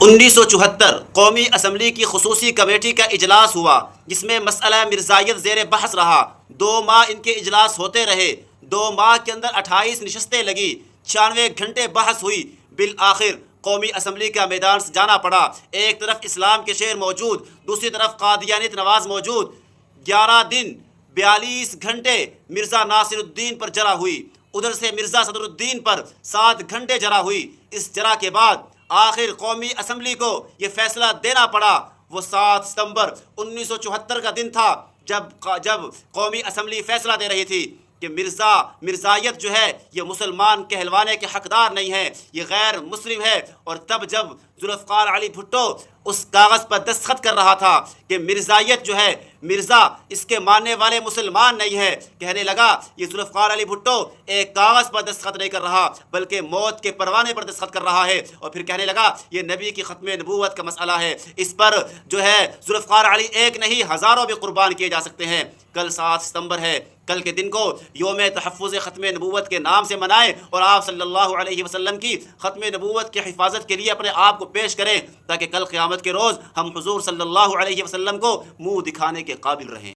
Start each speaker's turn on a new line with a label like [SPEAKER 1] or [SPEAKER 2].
[SPEAKER 1] 1974 قومی اسمبلی کی خصوصی کمیٹی کا اجلاس ہوا جس میں مسئلہ مرزائیت زیر بحث رہا۔ 2 ماہ ان کے اجلاس ہوتے رہے۔ 2 ماہ کے اندر 28 نشستیں لگی، 96 گھنٹے بحث ہوئی۔ بالآخر قومی اسمبلی کا میدان سے جانا پڑا۔ ایک طرف اسلام کے شعر موجود، دوسری طرف قادیانیت نواز موجود۔ 11 دن 42 گھنٹے مرزا ناصر الدین پر جرا ہوئی، ادھر سے مرزا صدر الدین پر 7 گھنٹے جرا ہوئی۔ اس جرا کے بعد آخر قومی اسمبلی کو یہ فیصلہ دینا پڑا۔ وہ 7 ستمبر 1974 کا دن تھا جب قومی اسمبلی فیصلہ دے رہی تھی کہ مرزائیت جو ہے یہ مسلمان کہلوانے کے حقدار نہیں ہے، یہ غیر مسلم ہے۔ اور تب جب ذوالفقار علی بھٹو اس کاغذ پر دستخط کر رہا تھا کہ مرزائیت جو ہے، مرزا اس کے ماننے والے مسلمان نہیں ہے، کہنے لگا یہ ذوالفقار علی بھٹو ایک کاغذ پر دستخط نہیں کر رہا بلکہ موت کے پروانے پر دستخط کر رہا ہے۔ اور پھر کہنے لگا یہ نبی کی ختم نبوت کا مسئلہ ہے، اس پر جو ہے ذوالفقار علی ایک نہیں ہزاروں بھی قربان کیے جا سکتے ہیں۔ کل 7 ستمبر ہے، کل کے دن کو یوم تحفظ ختم نبوت کے نام سے منائیں اور آپ صلی اللہ علیہ وسلم کی ختم نبوت کی حفاظت کے لیے اپنے آپ کو پیش کریں تاکہ کل قیامت کے روز ہم حضور صلی اللہ علیہ وسلم کو منہ دکھانے کے قابل رہیں۔